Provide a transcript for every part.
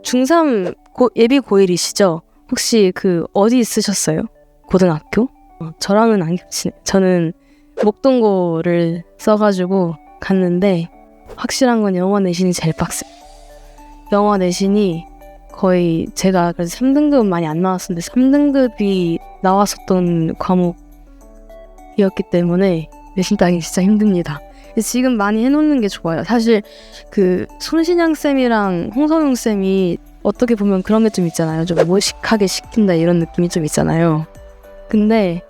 중3 예비 고1이시죠? 혹시 어디 쓰셨어요? 고등학교? 저랑은 안 겹치네. 저는 목동고를 써가지고 갔는데 확실한 건 영어 내신이 제일 빡세요. 영어 내신이 거의 제가 그래서 3등급은 많이 안 나왔었는데 3등급이 나왔었던 과목이었기 때문에 내신 따기 진짜 힘듭니다. 지금 많이 해놓는 게 좋아요. 사실 손신양 쌤이랑 홍성용 쌤이 어떻게 보면 그런 게 좀 있잖아요. 좀 무식하게 시킨다 이런 느낌이 좀 있잖아요. 근데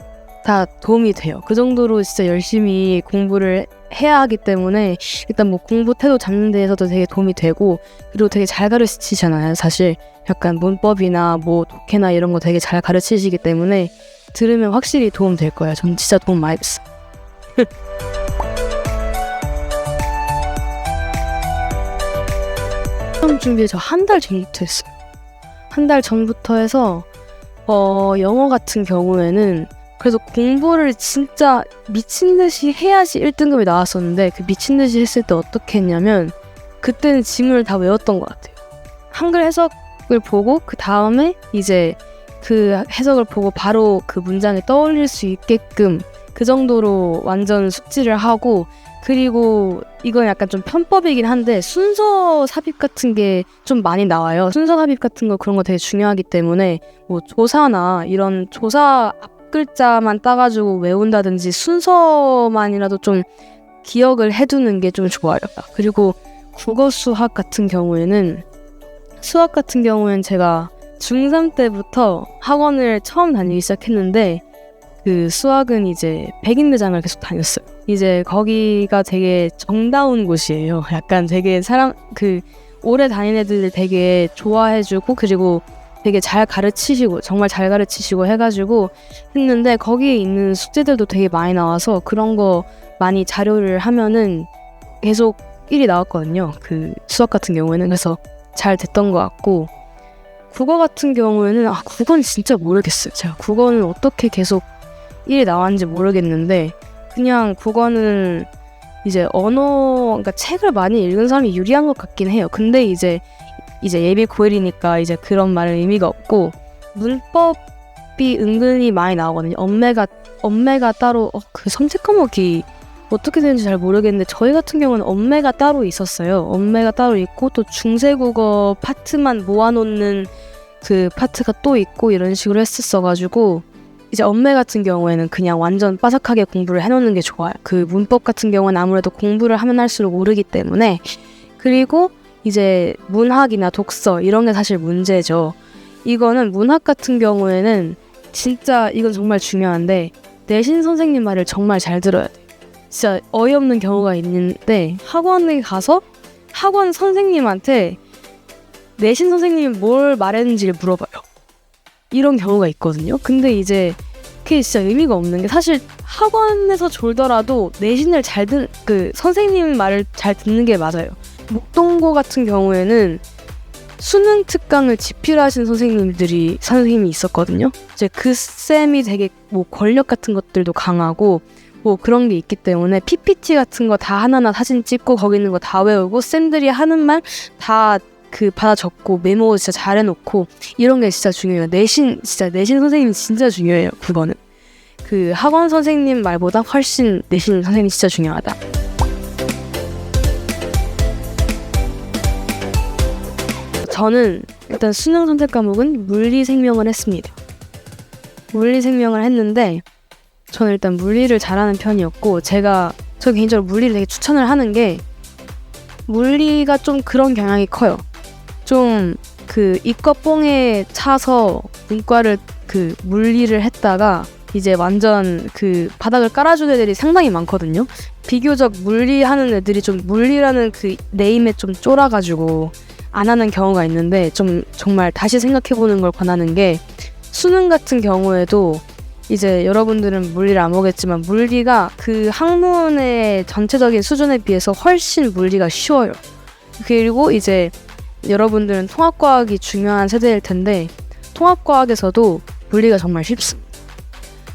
다 도움이 돼요. 그 정도로 진짜 열심히 공부를 해야 하기 때문에 일단 뭐 공부 태도 잡는 데에서도 되게 도움이 되고, 그리고 되게 잘 가르치시잖아요. 사실 약간 문법이나 뭐 독해나 이런 거 되게 잘 가르치시기 때문에 들으면 확실히 도움 될 거예요. 전 진짜 도움 많이 됐어요. 시험 준비 저 한 달 전부터 했어요. 한 달 전부터 해서 영어 같은 경우에는 그래서 공부를 진짜 미친 듯이 해야지 1등급이 나왔었는데, 그 미친 듯이 했을 때 어떻게 했냐면 그때는 지문을 다 외웠던 것 같아요. 한글 해석을 보고 그 다음에 이제 그 해석을 보고 바로 그 문장에 떠올릴 수 있게끔 그 정도로 완전 숙지를 하고, 그리고 이건 약간 좀 편법이긴 한데 순서 삽입 같은 게 좀 많이 나와요. 순서 삽입 같은 거 그런 거 되게 중요하기 때문에 뭐 조사나 이런 조사 앞 글자만 따가지고 외운다든지 순서만이라도 좀 기억을 해두는 게 좀 좋아요. 그리고 국어 수학 같은 경우에는 제가 중3 때부터 학원을 처음 다니기 시작했는데 그 수학은 이제 백인대장을 계속 다녔어요. 이제 거기가 되게 정다운 곳이에요. 약간 되게 오래 다닌 애들 되게 좋아해주고, 그리고 되게 잘 가르치시고 정말 잘 가르치시고 해가지고 했는데, 거기에 있는 숙제들도 되게 많이 나와서 그런 거 많이 자료를 하면은 계속 1이 나왔거든요. 그 수학 같은 경우에는. 그래서 잘 됐던 것 같고, 국어 같은 경우에는 국어는 진짜 모르겠어요. 제가 국어는 어떻게 계속 1이 나왔는지 모르겠는데, 그냥 국어는 이제 그러니까 책을 많이 읽은 사람이 유리한 것 같긴 해요. 근데 이제 예비 고1이니까 이제 그런 말은 의미가 없고, 문법이 은근히 많이 나오거든요. 엄매가 따로 그 선택 과목이 어떻게 되는지 잘 모르겠는데 저희 같은 경우는 엄매가 따로 있었어요. 엄매가 따로 있고 또 중세국어 파트만 모아놓는 그 파트가 또 있고 이런 식으로 했었어가지고, 이제 엄매 같은 경우에는 그냥 완전 빠삭하게 공부를 해놓는 게 좋아요. 그 문법 같은 경우는 아무래도 공부를 하면 할수록 오르기 때문에. 그리고 이제 문학이나 독서 이런 게 사실 문제죠. 이거는 문학 같은 경우에는 진짜 이건 정말 중요한데 내신 선생님 말을 정말 잘 들어야 돼요. 진짜 어이없는 경우가 있는데 학원에 가서 학원 선생님한테 내신 선생님이 뭘 말했는지를 물어봐요. 이런 경우가 있거든요. 근데 이제 그게 진짜 의미가 없는 게, 사실 학원에서 졸더라도 내신을 선생님 말을 잘 듣는 게 맞아요. 목동고 같은 경우에는 수능 특강을 집필하신 선생님이 있었거든요. 이제 그 쌤이 되게 뭐 권력 같은 것들도 강하고 뭐 그런 게 있기 때문에 PPT 같은 거 다 하나하나 사진 찍고 거기 있는 거 다 외우고 쌤들이 하는 말 다 받아 적고 메모 진짜 잘 해놓고 이런 게 진짜 중요해요. 내신 선생님이 진짜 중요해요. 그거는 그 학원 선생님 말보다 훨씬 내신 선생님이 진짜 중요하다. 저는 일단 수능 선택 과목은 물리생명을 했습니다. 물리생명을 했는데 저는 일단 물리를 잘하는 편이었고, 저 개인적으로 물리를 되게 추천을 하는 게, 물리가 좀 그런 경향이 커요. 좀 이과 뽕에 차서 문과를 물리를 했다가 이제 완전 바닥을 깔아준 애들이 상당히 많거든요. 비교적 물리하는 애들이 좀 물리라는 네임에 좀 쫄아가지고 안 하는 경우가 있는데, 좀 정말 다시 생각해보는 걸 권하는 게, 수능 같은 경우에도 이제 여러분들은 물리를 안 보겠지만 물리가 그 학문의 전체적인 수준에 비해서 훨씬 물리가 쉬워요. 그리고 이제 여러분들은 통합과학이 중요한 세대일 텐데 통합과학에서도 물리가 정말 쉽습니다.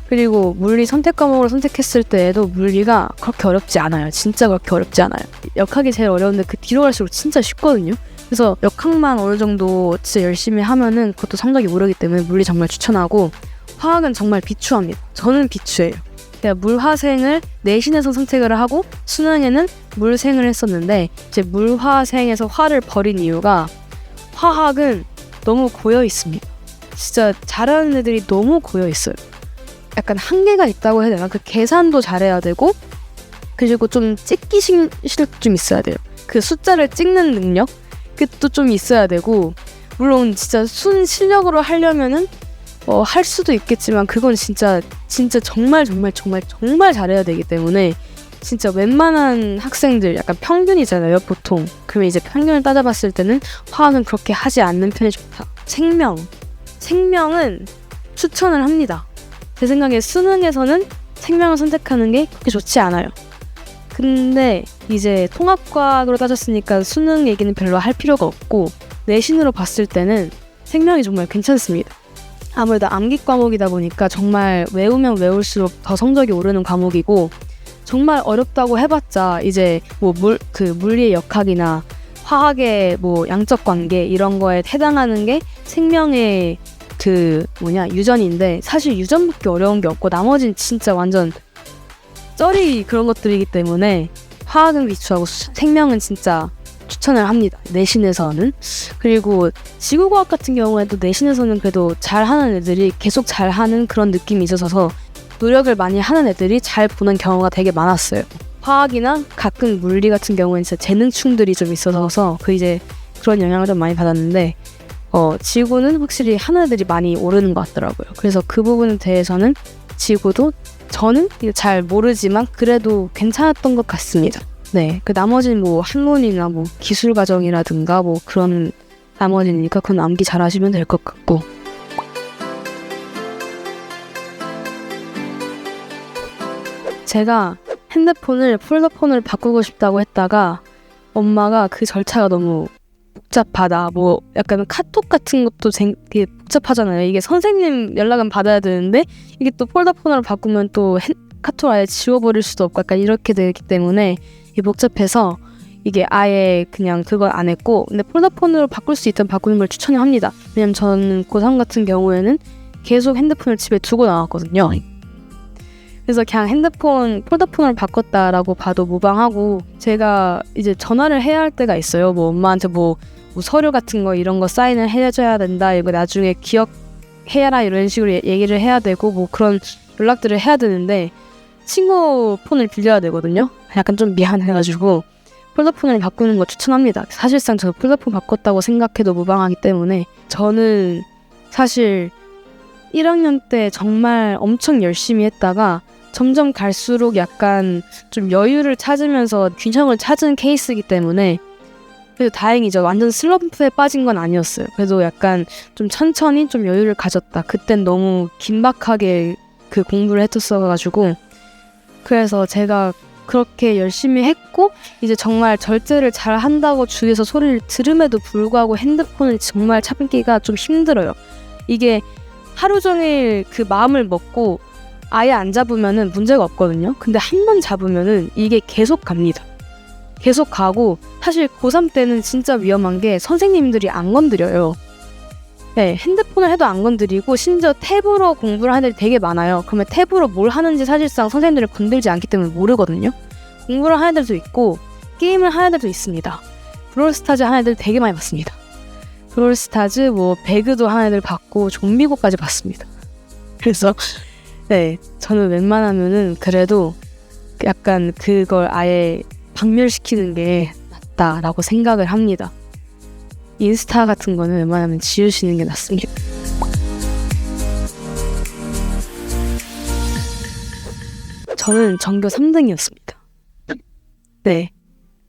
그리고 물리 선택 과목으로 선택했을 때에도 물리가 그렇게 어렵지 않아요. 진짜 그렇게 어렵지 않아요. 역학이 제일 어려운데 그 뒤로 갈수록 진짜 쉽거든요. 그래서 역학만 어느 정도 진짜 열심히 하면은 그것도 성적이 오르기 때문에 물리 정말 추천하고, 화학은 정말 비추합니다. 저는 비추예요. 제가 물화생을 내신에서 선택을 하고 수능에는 물생을 했었는데, 이제 물화생에서 화를 버린 이유가 화학은 너무 고여 있습니다. 진짜 잘하는 애들이 너무 고여 있어요. 약간 한계가 있다고 해야 되나? 그 계산도 잘해야 되고, 그리고 좀 찍기 실력도 좀 있어야 돼요. 그 숫자를 찍는 능력? 그것도 좀 있어야 되고, 물론 진짜 순 실력으로 하려면은 할 수도 있겠지만, 그건 진짜 정말 잘해야 되기 때문에, 진짜 웬만한 학생들 약간 평균이잖아요, 보통. 그러면 이제 평균을 따져봤을 때는 화학은 그렇게 하지 않는 편이 좋다. 생명은 추천을 합니다. 제 생각에 수능에서는 생명을 선택하는 게 그렇게 좋지 않아요. 근데 이제 통합과학으로 따졌으니까 수능 얘기는 별로 할 필요가 없고, 내신으로 봤을 때는 생명이 정말 괜찮습니다. 아무래도 암기 과목이다 보니까 정말 외우면 외울수록 더 성적이 오르는 과목이고, 정말 어렵다고 해봤자 이제 뭐 물리의 역학이나 화학의 뭐 양적 관계 이런 거에 해당하는 게 생명의 유전인데, 사실 유전밖에 어려운 게 없고 나머지는 진짜 완전 쩌리 그런 것들이기 때문에 화학은 비추하고 생명은 진짜 추천을 합니다. 내신에서는. 그리고 지구과학 같은 경우에도 내신에서는 그래도 잘하는 애들이 계속 잘하는 그런 느낌이 있어서 노력을 많이 하는 애들이 잘 보는 경우가 되게 많았어요. 화학이나 가끔 물리 같은 경우에는 진짜 재능충들이 좀 있어서 그런 영향을 좀 많이 받았는데, 지구는 확실히 하는 애들이 많이 오르는 것 같더라고요. 그래서 그 부분에 대해서는 지구도 저는 잘 모르지만 그래도 괜찮았던 것 같습니다. 네, 그 나머지는 뭐 학문이나 뭐 기술 과정이라든가 뭐 그런 나머지니까 그건 암기 잘 하시면 될 것 같고. 제가 폴더폰을 바꾸고 싶다고 했다가 엄마가 그 절차가 너무 복잡하다, 뭐 약간 카톡 같은 것도 되게 복잡하잖아요. 이게 선생님 연락은 받아야 되는데 이게 또 폴더폰으로 바꾸면 또 카톡 아예 지워버릴 수도 없고 약간 이렇게 되기 때문에 이게 복잡해서 이게 아예 그냥 그걸 안 했고, 근데 폴더폰으로 바꿀 수 있다면 바꾸는 걸 추천합니다. 왜냐면 저는 고3 같은 경우에는 계속 핸드폰을 집에 두고 나왔거든요. 그래서 그냥 폴더폰을 바꿨다라고 봐도 무방하고, 제가 이제 전화를 해야 할 때가 있어요. 뭐 엄마한테 뭐 서류 같은 거 이런 거 사인을 해줘야 된다, 이거 나중에 기억해라 이런 식으로 얘기를 해야 되고, 뭐 그런 연락들을 해야 되는데 친구 폰을 빌려야 되거든요. 약간 좀 미안해가지고 폴더폰을 바꾸는 거 추천합니다. 사실상 저 폴더폰 바꿨다고 생각해도 무방하기 때문에, 저는 사실 1학년 때 정말 엄청 열심히 했다가 점점 갈수록 약간 좀 여유를 찾으면서 균형을 찾은 케이스이기 때문에 그래도 다행이죠. 완전 슬럼프에 빠진 건 아니었어요. 그래도 약간 좀 천천히 좀 여유를 가졌다. 그땐 너무 긴박하게 그 공부를 했었어가지고, 그래서 제가 그렇게 열심히 했고 이제 정말 절제를 잘 한다고 주위에서 소리를 들음에도 불구하고 핸드폰을 정말 참기가 좀 힘들어요. 이게 하루 종일 그 마음을 먹고 아예 안 잡으면은 문제가 없거든요. 근데 한 번 잡으면은 이게 계속 갑니다. 계속 가고, 사실 고3 때는 진짜 위험한 게 선생님들이 안 건드려요. 네, 핸드폰을 해도 안 건드리고 심지어 탭으로 공부를 하는 애들이 되게 많아요. 그러면 탭으로 뭘 하는지 사실상 선생님들을 건들지 않기 때문에 모르거든요. 공부를 하는 애들도 있고 게임을 하는 애들도 있습니다. 브롤스타즈 하는 애들 되게 많이 봤습니다. 브롤스타즈, 뭐 배그도 하는 애들 봤고 좀비고까지 봤습니다. 그래서 네, 저는 웬만하면은 그래도 약간 그걸 아예 박멸시키는 게 낫다라고 생각을 합니다. 인스타 같은 거는 웬만하면 지우시는 게 낫습니다. 저는 전교 3등이었습니다. 네,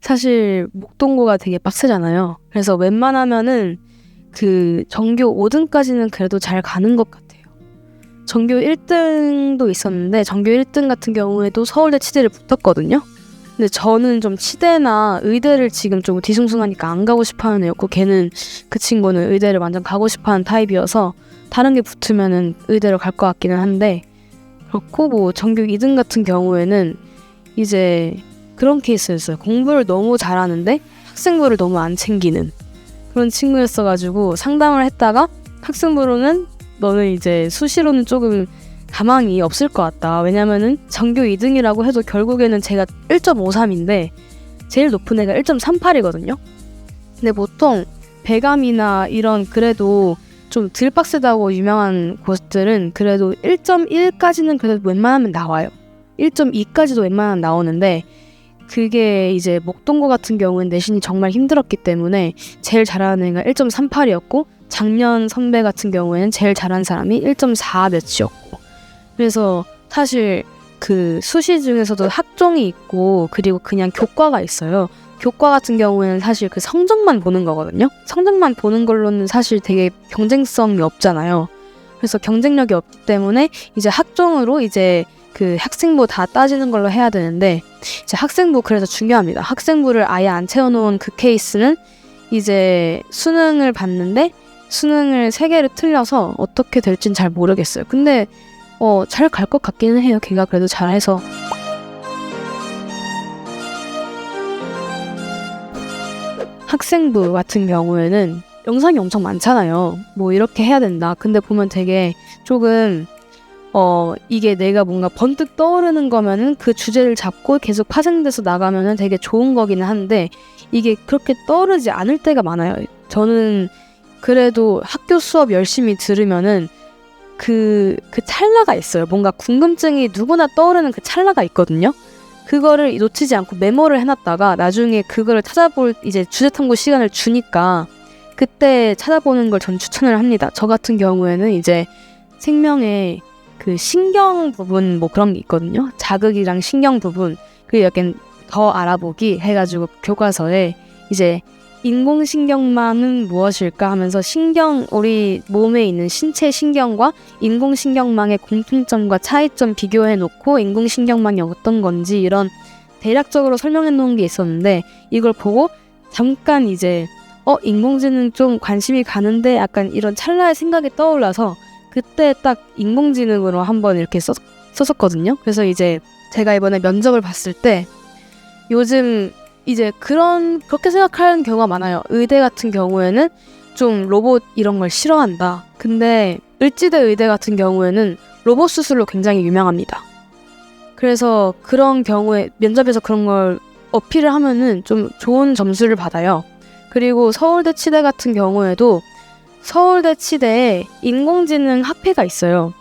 사실 목동고가 되게 빡세잖아요. 그래서 웬만하면은 그 전교 5등까지는 그래도 잘 가는 것 같아요. 전교 1등도 있었는데 전교 1등 같은 경우에도 서울대 치대를 붙었거든요. 근데 저는 좀 치대나 의대를 지금 좀 뒤숭숭하니까 안 가고 싶어하는 애였고, 걔는 그 친구는 의대를 완전 가고 싶어하는 타입이어서 다른 게 붙으면은 의대로 갈 것 같기는 한데, 그렇고 뭐 전교 2등 같은 경우에는 이제 그런 케이스였어요. 공부를 너무 잘하는데 학생부를 너무 안 챙기는. 그런 친구였어가지고 상담을 했다가 학생부로는 너는 이제 수시로는 조금 가망이 없을 것 같다. 왜냐면은 전교 2등이라고 해도 결국에는 제가 1.53인데 제일 높은 애가 1.38이거든요. 근데 보통 배감이나 이런 그래도 좀 덜 빡세다고 유명한 곳들은 그래도 1.1까지는 그래도 웬만하면 나와요. 1.2까지도 웬만하면 나오는데 그게 이제 목동고 같은 경우는 내신이 정말 힘들었기 때문에 제일 잘하는 애가 1.38이었고 작년 선배 같은 경우에는 제일 잘한 사람이 1.4 몇이었고 그래서 사실 그 수시 중에서도 학종이 있고 그리고 그냥 교과가 있어요. 교과 같은 경우에는 사실 그 성적만 보는 거거든요. 성적만 보는 걸로는 사실 되게 경쟁성이 없잖아요. 그래서 경쟁력이 없기 때문에 이제 학종으로 이제 그 학생부 다 따지는 걸로 해야 되는데 이제 학생부 그래서 중요합니다. 학생부를 아예 안 채워놓은 그 케이스는 이제 수능을 봤는데 수능을 3개를 틀려서 어떻게 될진 잘 모르겠어요. 근데 잘 갈 것 같기는 해요. 걔가 그래도 잘해서. 학생부 같은 경우에는 영상이 엄청 많잖아요. 뭐 이렇게 해야 된다. 근데 보면 되게 조금 이게 내가 뭔가 번뜩 떠오르는 거면은 그 주제를 잡고 계속 파생돼서 나가면은 되게 좋은 거기는 한데 이게 그렇게 떠오르지 않을 때가 많아요. 저는 그래도 학교 수업 열심히 들으면은 그 찰나가 있어요. 뭔가 궁금증이 누구나 떠오르는 그 찰나가 있거든요. 그거를 놓치지 않고 메모를 해놨다가 나중에 그거를 찾아볼 이제 주제 탐구 시간을 주니까 그때 찾아보는 걸 전 추천을 합니다. 저 같은 경우에는 이제 생명의 그 신경 부분 뭐 그런 게 있거든요. 자극이랑 신경 부분 그리고 약간 더 알아보기 해가지고 교과서에 이제 인공신경망은 무엇일까 하면서 우리 몸에 있는 신체 신경과 인공신경망의 공통점과 차이점 비교해놓고 인공신경망이 어떤 건지 이런 대략적으로 설명해 놓은 게 있었는데 이걸 보고 잠깐 이제 인공지능 좀 관심이 가는데 약간 이런 찰나의 생각이 떠올라서 그때 딱 인공지능으로 한번 이렇게 썼었거든요. 그래서 이제 제가 이번에 면접을 봤을 때 요즘 이제 그렇게 생각하는 경우가 많아요. 의대 같은 경우에는 좀 로봇 이런 걸 싫어한다. 근데 을지대 의대 같은 경우에는 로봇 수술로 굉장히 유명합니다. 그래서 그런 경우에 면접에서 그런 걸 어필을 하면은 좀 좋은 점수를 받아요. 그리고 서울대 치대 같은 경우에도 서울대 치대에 인공지능 학회가 있어요.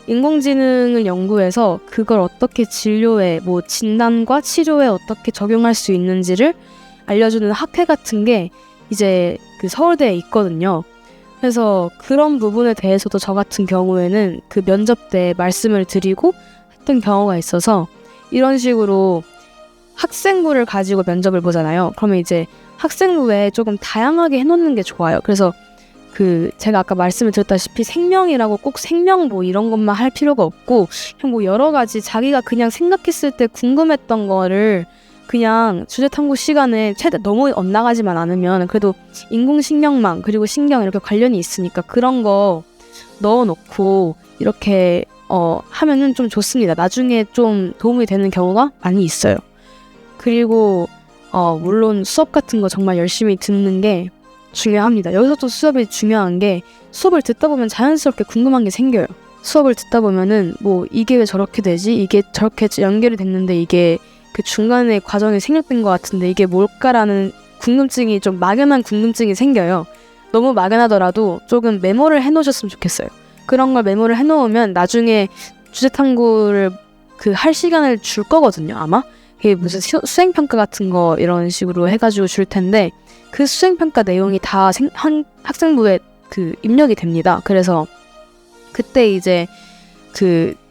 인공지능을 연구해서 그걸 어떻게 진료에 뭐 진단과 치료에 어떻게 적용할 수 있는지를 알려주는 학회 같은 게 이제 그 서울대에 있거든요. 그래서 그런 부분에 대해서도 저 같은 경우에는 그 면접 때 말씀을 드리고 했던 경우가 있어서 이런 식으로 학생부를 가지고 면접을 보잖아요. 그러면 이제 학생부에 조금 다양하게 해놓는 게 좋아요. 그래서 제가 아까 말씀을 드렸다시피 생명이라고 꼭 생명 뭐 이런 것만 할 필요가 없고 그냥 뭐 여러 가지 자기가 그냥 생각했을 때 궁금했던 거를 그냥 주제 탐구 시간에 최대 너무 엇나가지만 않으면 그래도 인공신경망 그리고 신경 이렇게 관련이 있으니까 그런 거 넣어놓고 이렇게 하면은 좀 좋습니다. 나중에 좀 도움이 되는 경우가 많이 있어요. 그리고 물론 수업 같은 거 정말 열심히 듣는 게 중요합니다. 여기서 또 수업이 중요한 게 수업을 듣다 보면 자연스럽게 궁금한 게 생겨요. 수업을 듣다 보면은 뭐 이게 왜 저렇게 되지? 이게 저렇게 연결이 됐는데 이게 그 중간에 과정이 생략된 것 같은데 이게 뭘까라는 궁금증이 좀 막연한 궁금증이 생겨요. 너무 막연하더라도 조금 메모를 해놓으셨으면 좋겠어요. 그런 걸 메모를 해놓으면 나중에 주제 탐구를 할 시간을 줄 거거든요. 아마 그게 무슨 수행평가 같은 거 이런 식으로 해가지고 줄 텐데 그 수행평가 내용이 다 학생부에 입력이 됩니다. 그래서 그때 이제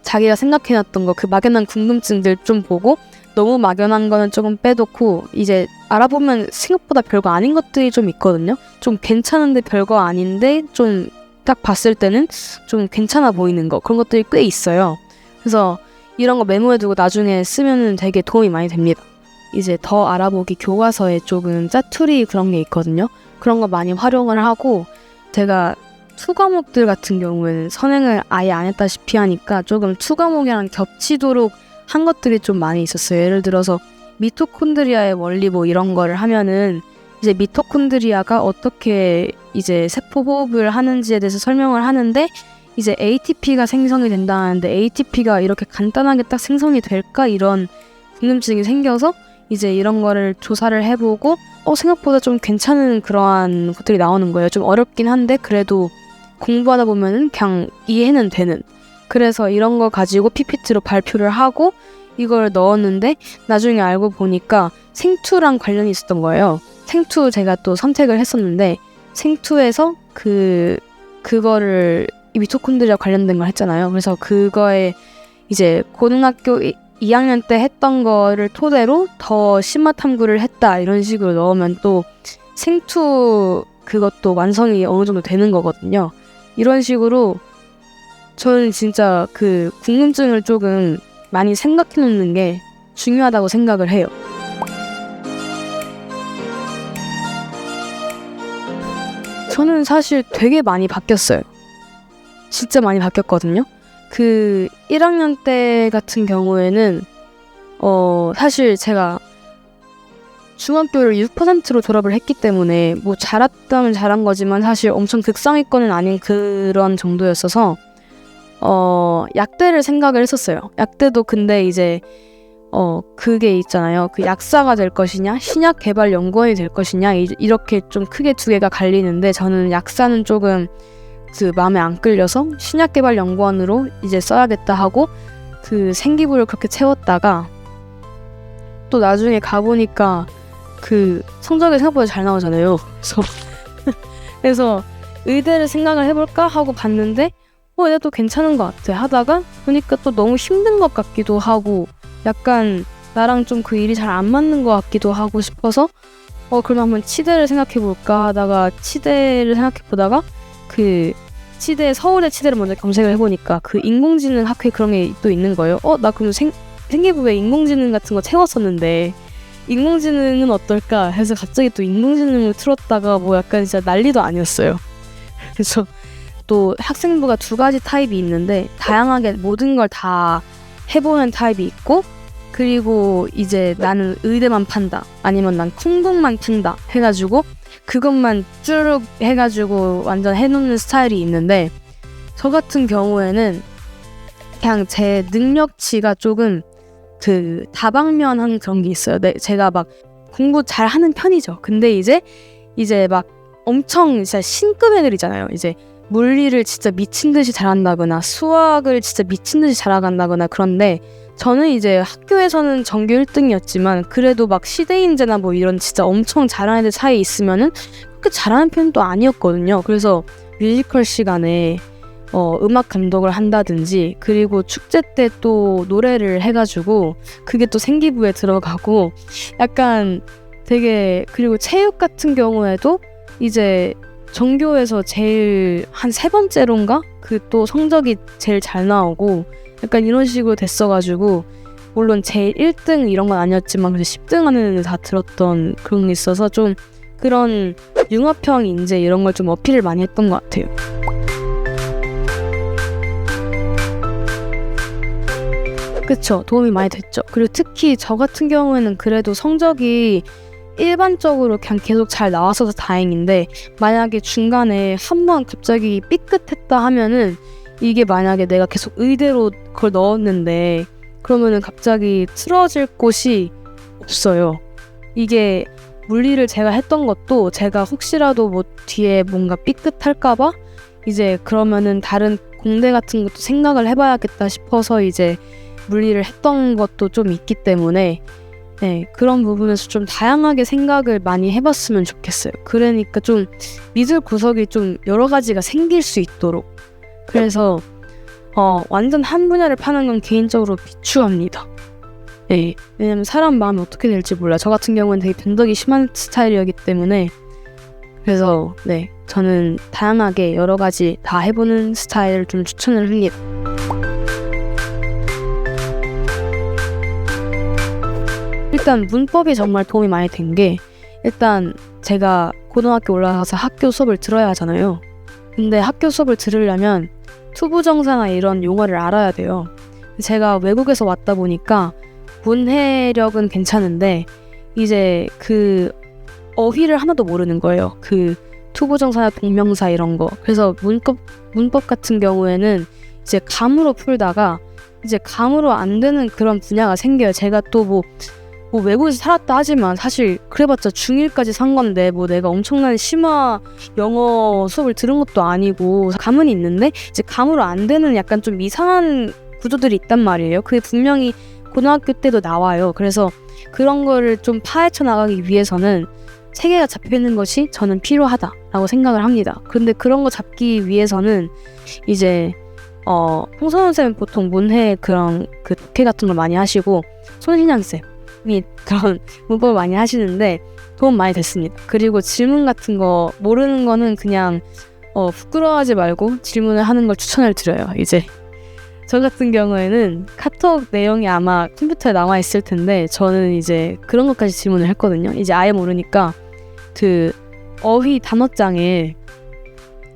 자기가 생각해놨던 거 막연한 궁금증들 좀 보고 너무 막연한 거는 조금 빼놓고 이제 알아보면 생각보다 별거 아닌 것들이 좀 있거든요. 좀 괜찮은데 별거 아닌데 좀 딱 봤을 때는 좀 괜찮아 보이는 거 그런 것들이 꽤 있어요. 그래서 이런 거 메모해두고 나중에 쓰면 되게 도움이 많이 됩니다. 이제 더 알아보기 교과서에 조금 짜투리 그런 게 있거든요. 그런 거 많이 활용을 하고 제가 투과목들 같은 경우에는 선행을 아예 안 했다시피 하니까 조금 투과목이랑 겹치도록 한 것들이 좀 많이 있었어요. 예를 들어서 미토콘드리아의 원리 뭐 이런 거를 하면은 이제 미토콘드리아가 어떻게 이제 세포 호흡을 하는지에 대해서 설명을 하는데 이제 ATP가 생성이 된다는데 ATP가 이렇게 간단하게 딱 생성이 될까 이런 궁금증이 생겨서 이제 이런 거를 조사를 해보고 생각보다 좀 괜찮은 그러한 것들이 나오는 거예요. 좀 어렵긴 한데 그래도 공부하다 보면은 그냥 이해는 되는. 그래서 이런 거 가지고 PPT로 발표를 하고 이걸 넣었는데 나중에 알고 보니까 생투랑 관련이 있었던 거예요. 생투 제가 또 선택을 했었는데 생투에서 그거를 미토콘드리아 관련된 걸 했잖아요. 그래서 그거에 이제 고등학교 2학년 때 했던 거를 토대로 더 심화 탐구를 했다 이런 식으로 넣으면 또 생투 그것도 완성이 어느 정도 되는 거거든요. 이런 식으로 저는 진짜 그 궁금증을 조금 많이 생각해 놓는 게 중요하다고 생각을 해요. 저는 사실 되게 많이 바뀌었어요. 진짜 많이 바뀌었거든요. 그 1학년 때 같은 경우에는 사실 제가 중학교를 6%로 졸업을 했기 때문에 뭐 잘했다면 잘한 거지만 사실 엄청 극상위권은 아닌 그런 정도였어서 약대를 생각을 했었어요. 약대도 근데 이제 그게 있잖아요. 그 약사가 될 것이냐 신약 개발 연구원이 될 것이냐 이렇게 좀 크게 두 개가 갈리는데 저는 약사는 조금 그 마음에 안 끌려서 신약 개발 연구원으로 이제 써야겠다 하고 그 생기부를 그렇게 채웠다가 또 나중에 가보니까 그 성적이 생각보다 잘 나오잖아요. 그래서 의대를 생각을 해볼까 하고 봤는데 얘 또 괜찮은 것 같아 하다가 보니까 또 너무 힘든 것 같기도 하고 약간 나랑 좀 그 일이 잘 안 맞는 것 같기도 하고 싶어서 그럼 한번 치대를 생각해볼까 하다가 치대를 생각해보다가 그 서울의 치대를 먼저 검색을 해보니까 그 인공지능 학회 그런 게 또 있는 거예요. 나 그럼 생기부에 인공지능 같은 거 채웠었는데 인공지능은 어떨까 해서 갑자기 또 인공지능을 틀었다가 뭐 약간 진짜 난리도 아니었어요. 그래서 또 학생부가 2가지 타입이 있는데 다양하게 모든 걸 다 해보는 타입이 있고 그리고 이제 나는 의대만 판다 아니면 난 콩국만 푼다 해가지고 그것만 쭉 해가지고 완전 해놓는 스타일이 있는데 저 같은 경우에는 그냥 제 능력치가 조금 그 다방면한 그런 게 있어요. 제가 막 공부 잘하는 편이죠. 근데 이제 막 엄청 진짜 신급 애들이잖아요. 이제 물리를 진짜 미친 듯이 잘한다거나 수학을 진짜 미친 듯이 잘한다거나 그런데 저는 이제 학교에서는 전교 1등이었지만 그래도 막 시대인재나 뭐 이런 진짜 엄청 잘하는 애들 사이에 있으면은 그렇게 잘하는 편은 또 아니었거든요. 그래서 뮤지컬 시간에 음악 감독을 한다든지 그리고 축제 때 또 노래를 해가지고 그게 또 생기부에 들어가고 약간 되게 그리고 체육 같은 경우에도 이제 전교에서 제일 한 3번째로인가? 그 또 성적이 제일 잘 나오고 약간 이런 식으로 됐어가지고 물론 제일 1등 이런 건 아니었지만 그래도 10등 하는 애들 다 들었던 그런 게 있어서 좀 그런 융합형 인재 이런 걸 좀 어필을 많이 했던 것 같아요. 그쵸. 도움이 많이 됐죠. 그리고 특히 저 같은 경우에는 그래도 성적이 일반적으로 그냥 계속 잘 나왔어서 다행인데 만약에 중간에 한번 갑자기 삐끗했다 하면은 이게 만약에 내가 계속 의대로 그걸 넣었는데 그러면은 갑자기 틀어질 곳이 없어요. 이게 물리를 제가 했던 것도 제가 혹시라도 뭐 뒤에 뭔가 삐끗할까봐 이제 그러면은 다른 공대 같은 것도 생각을 해봐야겠다 싶어서 이제 물리를 했던 것도 좀 있기 때문에 네, 그런 부분에서 좀 다양하게 생각을 많이 해봤으면 좋겠어요. 그러니까 좀 믿을 구석이 좀 여러 가지가 생길 수 있도록. 그래서 완전 한 분야를 파는 건 개인적으로 비추합니다. 네, 왜냐면 사람 마음이 어떻게 될지 몰라요. 저 같은 경우는 되게 변덕이 심한 스타일이었기 때문에 그래서 네, 저는 다양하게 여러 가지 다 해보는 스타일을 좀 추천을 합니다. 일단 문법이 정말 도움이 많이 된 게 일단 제가 고등학교 올라가서 학교 수업을 들어야 하잖아요. 근데 학교 수업을 들으려면 투부정사나 이런 용어를 알아야 돼요. 제가 외국에서 왔다 보니까 문해력은 괜찮은데 이제 그 어휘를 하나도 모르는 거예요. 그 투부정사나 동명사 이런 거. 그래서 문법 같은 경우에는 이제 감으로 풀다가 이제 감으로 안 되는 그런 분야가 생겨요. 제가 또 뭐 외국에서 살았다 하지만 사실 그래봤자 중1까지 산 건데 뭐 내가 엄청난 심화 영어 수업을 들은 것도 아니고 감은 있는데 이제 감으로 안 되는 약간 좀 이상한 구조들이 있단 말이에요. 그게 분명히 고등학교 때도 나와요. 그래서 그런 거를 좀 파헤쳐 나가기 위해서는 체계가 잡혀있는 것이 저는 필요하다라고 생각을 합니다. 그런데 그런 거 잡기 위해서는 이제 홍선원 쌤은 보통 문해 그런 그 독해 같은 걸 많이 하시고 손신양 쌤이 그런 문법을 많이 하시는데 도움 많이 됐습니다. 그리고 질문 같은 거 모르는 거는 그냥 부끄러워하지 말고 질문을 하는 걸 추천을 드려요. 이제 저 같은 경우에는 카톡 내용이 아마 컴퓨터에 남아 있을 텐데 저는 이제 그런 것까지 질문을 했거든요. 이제 아예 모르니까 그 어휘 단어장에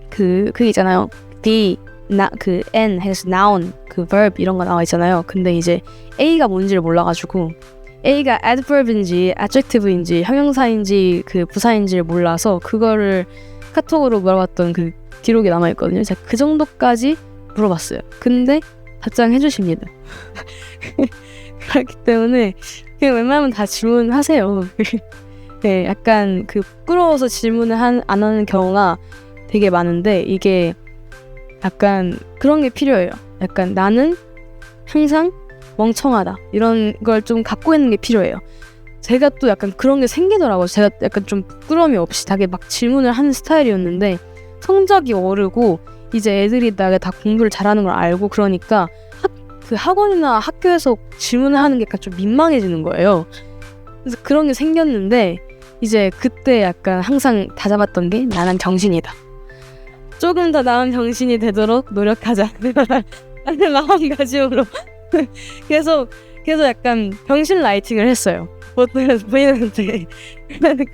그 있잖아요. 그 N 해서 noun, 그 verb 이런 거 나와 있잖아요. 근데 이제 A가 뭔지를 몰라가지고 A가 adverb인지 adjective인지 형용사인지 그 부사인지를 몰라서 그거를 카톡으로 물어봤던 그 기록이 남아있거든요. 제가 그 정도까지 물어봤어요. 근데 답장해 주십니다. 그렇기 때문에 그냥 웬만하면 다 질문하세요. 네, 약간 그 부끄러워서 질문을 안 하는 경우가 되게 많은데 이게 약간 그런 게 필요해요. 약간 나는 항상 멍청하다 이런 걸 좀 갖고 있는 게 필요해요. 제가 또 약간 그런 게 생기더라고요. 제가 약간 좀 부끄러움이 없이 되게 막 질문을 하는 스타일이었는데 성적이 오르고 이제 애들이 나가 다 공부를 잘하는 걸 알고 그러니까 그 학원이나 학교에서 질문을 하는 게 약간 좀 민망해지는 거예요. 그래서 그런 게 생겼는데 이제 그때 약간 항상 다잡았던 게 나는 정신이다. 조금 더 나은 정신이 되도록 노력하자. 라는 마음가짐으로 계속 약간 병신 라이팅을 했어요. 보이는데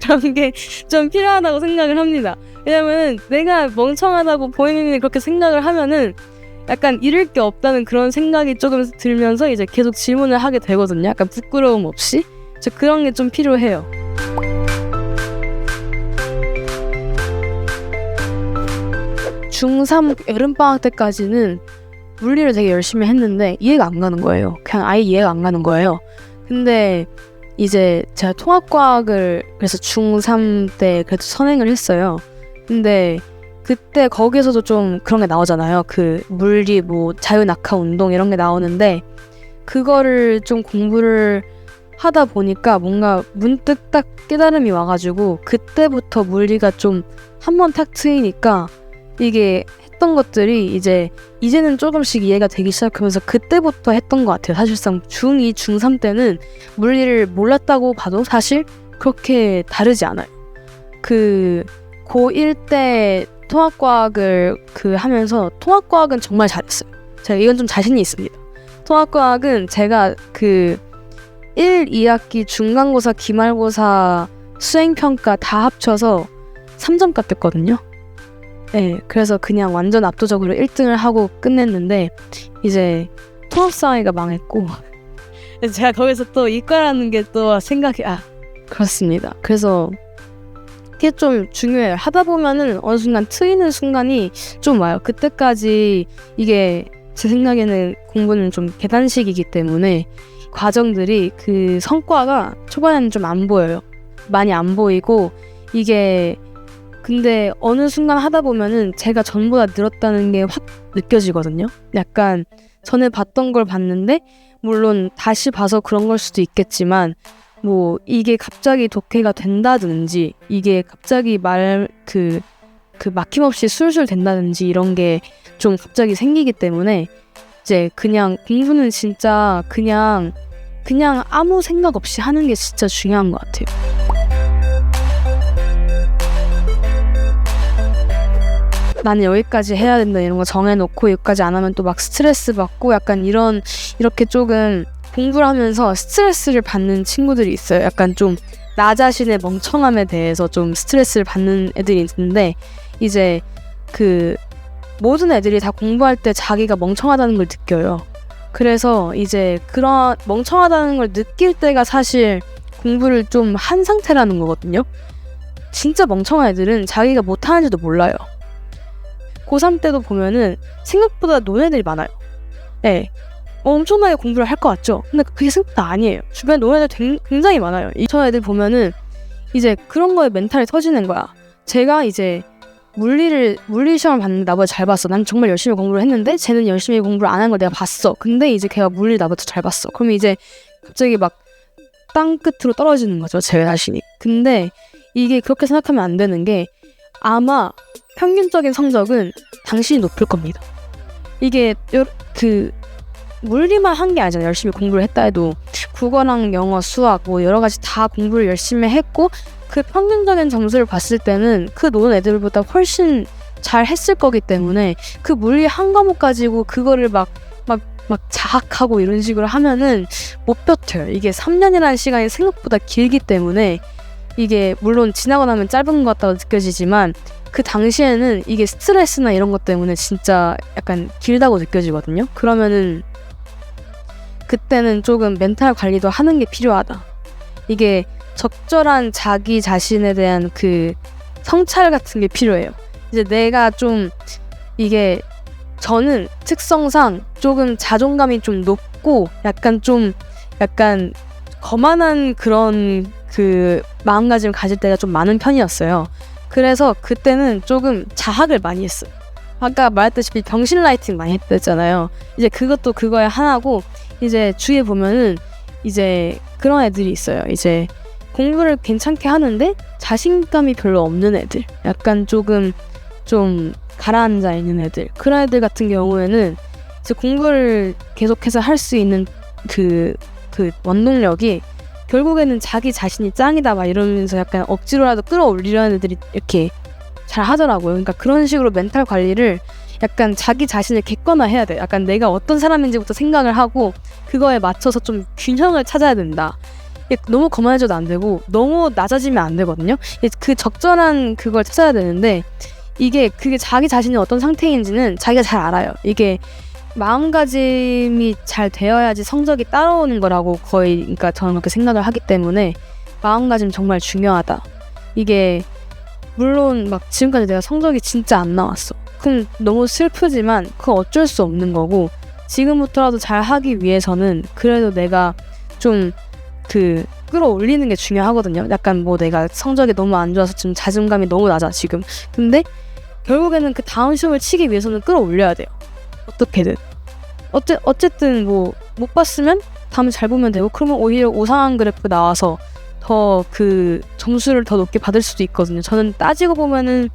그런 게 좀 필요하다고 생각을 합니다. 왜냐면 내가 멍청하다고 본인이 그렇게 생각을 하면은 약간 잃을 게 없다는 그런 생각이 조금 들면서 이제 계속 질문을 하게 되거든요. 약간 부끄러움 없이. 그런 게 좀 필요해요. 중3 여름방학 때까지는 물리를 되게 열심히 했는데 이해가 안 가는 거예요. 그냥 아예 이해가 안 가는 거예요. 근데 이제 제가 통합과학을 그래서 중3 때 그래도 선행을 했어요. 근데 그때 거기에서도 좀 그런 게 나오잖아요. 그 물리 뭐 자유낙하 운동 이런 게 나오는데 그거를 좀 공부를 하다 보니까 뭔가 문득 딱 깨달음이 와가지고 그때부터 물리가 좀 한 번 탁 트이니까 이게 했던 것들이 이제는 조금씩 이해가 되기 시작하면서 그때부터 했던 것 같아요. 사실상 중2, 중3 때는 물리를 몰랐다고 봐도 사실 그렇게 다르지 않아요. 그 고1 때 통합과학을 하면서 통합과학은 정말 잘했어요. 제가 이건 좀 자신이 있습니다. 통합과학은 제가 1, 2학기 중간고사, 기말고사, 수행평가 다 합쳐서 3점 깎였거든요. 네, 그래서 그냥 완전 압도적으로 1등을 하고 끝냈는데 이제 통합사회가 망했고 제가 거기서 또 이과라는 게 또 생각이 그렇습니다. 그래서 그게 좀 중요해요. 하다 보면은 어느 순간 트이는 순간이 좀 와요. 그때까지 이게 제 생각에는 공부는 좀 계단식이기 때문에 과정들이 그 성과가 초반에는 좀 안 보여요. 많이 안 보이고 이게 근데 어느 순간 하다 보면은 제가 전보다 늘었다는 게 확 느껴지거든요. 약간 전에 봤던 걸 봤는데 물론 다시 봐서 그런 걸 수도 있겠지만 뭐 이게 갑자기 독해가 된다든지 이게 갑자기 막힘없이 술술 된다든지 이런 게 좀 갑자기 생기기 때문에 이제 그냥 공부는 진짜 그냥 아무 생각 없이 하는 게 진짜 중요한 것 같아요. 나는 여기까지 해야 된다 이런 거 정해놓고 여기까지 안 하면 또 막 스트레스 받고 약간 이렇게 조금 공부를 하면서 스트레스를 받는 친구들이 있어요. 약간 좀 나 자신의 멍청함에 대해서 좀 스트레스를 받는 애들이 있는데 이제 모든 애들이 다 공부할 때 자기가 멍청하다는 걸 느껴요. 그래서 이제 그런 멍청하다는 걸 느낄 때가 사실 공부를 좀 한 상태라는 거거든요. 진짜 멍청한 애들은 자기가 못하는지도 몰라요. 고3 때도 보면은 생각보다 노는 애들이 많아요. 네. 엄청나게 공부를 할 것 같죠? 근데 그게 생각보다 아니에요. 주변에 노는 애들 굉장히 많아요. 저 애들 보면은 이제 그런 거에 멘탈이 터지는 거야. 제가 이제 물리 시험을 봤는데 나보다 잘 봤어. 난 정말 열심히 공부를 했는데 쟤는 열심히 공부를 안 한 걸 내가 봤어. 근데 이제 걔가 물리 나보다 잘 봤어. 그러면 이제 갑자기 막 땅끝으로 떨어지는 거죠, 제 자신이. 근데 이게 그렇게 생각하면 안 되는 게 아마 평균적인 성적은 당신이 높을 겁니다. 이게 물리만 한 게 아니잖아요. 열심히 공부를 했다 해도 국어랑 영어, 수학 뭐 여러 가지 다 공부를 열심히 했고 그 평균적인 점수를 봤을 때는 그 노는 애들보다 훨씬 잘 했을 거기 때문에 그 물리 한 과목 가지고 그거를 막 자학하고 이런 식으로 하면은 못 버텨요. 이게 3년이라는 시간이 생각보다 길기 때문에 이게 물론 지나고 나면 짧은 것 같다고 느껴지지만 그 당시에는 이게 스트레스나 이런 것 때문에 진짜 약간 길다고 느껴지거든요. 그러면은 그때는 조금 멘탈 관리도 하는 게 필요하다. 이게 적절한 자기 자신에 대한 그 성찰 같은 게 필요해요. 이제 내가 좀 이게 저는 특성상 조금 자존감이 좀 높고 약간 거만한 그런 그 마음가짐을 가질 때가 좀 많은 편이었어요. 그래서 그때는 조금 자학을 많이 했어요. 아까 말했다시피 병신 라이팅 많이 했댔잖아요. 이제 그것도 그거의 하나고 이제 주위에 보면은 이제 그런 애들이 있어요. 이제 공부를 괜찮게 하는데 자신감이 별로 없는 애들, 약간 조금 좀 가라앉아 있는 애들, 그런 애들 같은 경우에는 이제 공부를 계속해서 할 수 있는 그 원동력이 결국에는 자기 자신이 짱이다 막 이러면서 약간 억지로라도 끌어올리려는 애들이 이렇게 잘 하더라고요. 그러니까 그런 식으로 멘탈 관리를 약간 자기 자신을 객관화해야 돼. 약간 내가 어떤 사람인지부터 생각을 하고 그거에 맞춰서 좀 균형을 찾아야 된다. 너무 거만해져도 안 되고 너무 낮아지면 안 되거든요. 그 적절한 그걸 찾아야 되는데 그게 자기 자신이 어떤 상태인지는 자기가 잘 알아요. 이게 마음가짐이 잘 되어야지 성적이 따라오는 거라고 그러니까 저는 그렇게 생각을 하기 때문에 마음가짐 정말 중요하다. 이게 물론 막 지금까지 내가 성적이 진짜 안 나왔어. 그럼 너무 슬프지만 그건 어쩔 수 없는 거고 지금부터라도 잘 하기 위해서는 그래도 내가 좀 끌어올리는 게 중요하거든요. 약간 뭐 내가 성적이 너무 안 좋아서 좀 자존감이 너무 낮아 지금. 근데 결국에는 그 다음 시험을 치기 위해서는 끌어올려야 돼요. 어떻게든. 어쨌든 뭐 못 봤으면 다음에 잘 보면 되고 그러면 오히려 오상한 그래프 나와서 더 그 점수를 더 높게 받을 수도 있거든요. 저는 따지고 보면은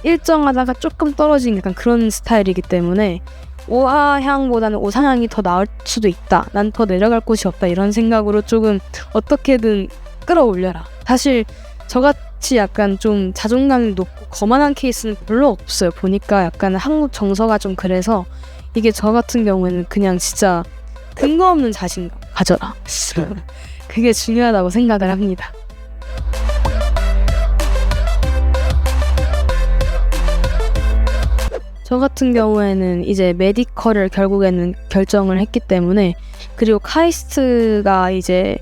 일정하다가 조금 떨어진 약간 그런 스타일이기 때문에 오하향보다는 오상향이 더 나을 수도 있다. 난 더 내려갈 곳이 없다. 이런 생각으로 조금 어떻게든 끌어올려라. 사실 저같이 약간 좀 자존감이 높고 거만한 케이스는 별로 없어요. 보니까 약간 한국 정서가 좀 그래서 이게 저 같은 경우에는 그냥 진짜 근거 없는 자신감 가져라. 그게 중요하다고 생각을 합니다. 저 같은 경우에는 이제 메디컬을 결국에는 결정을 했기 때문에 그리고 카이스트가 이제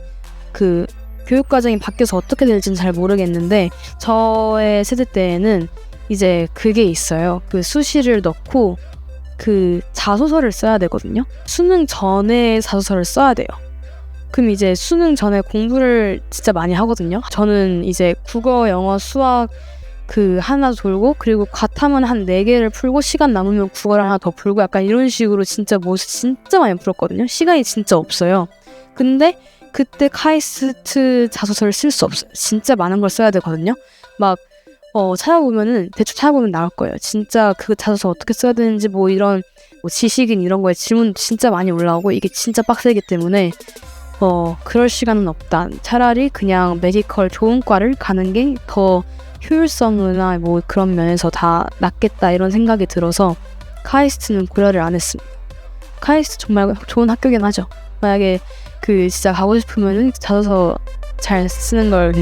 그 교육과정이 바뀌어서 어떻게 될지는 잘 모르겠는데 저의 세대 때에는 이제 그게 있어요. 그 수시를 넣고 그 자소서를 써야 되거든요. 수능 전에 자소서를 써야 돼요. 그럼 이제 수능 전에 공부를 진짜 많이 하거든요. 저는 이제 국어, 영어, 수학 하나 돌고 그리고 과탐은 한 4개를 풀고 시간 남으면 국어를 하나 더 풀고 약간 이런 식으로 진짜 진짜 많이 풀었거든요. 시간이 진짜 없어요. 근데 그때 카이스트 자소서를 쓸 수 없어요. 진짜 많은 걸 써야 되거든요. 막 대충 찾아보면 나올 거예요. 진짜 그 자소서 어떻게 써야 되는지 이런 지식인 이런 거에 질문 진짜 많이 올라오고 이게 진짜 빡세기 때문에 그럴 시간은 없다. 차라리 그냥 메디컬 좋은 과를 가는 게 더 효율성이나 그런 면에서 다 낫겠다 이런 생각이 들어서 카이스트는 고려를 안 했습니다. 카이스트 정말 좋은 학교긴 하죠. 만약에 진짜 가고 싶으면은 자소서 잘 쓰는 걸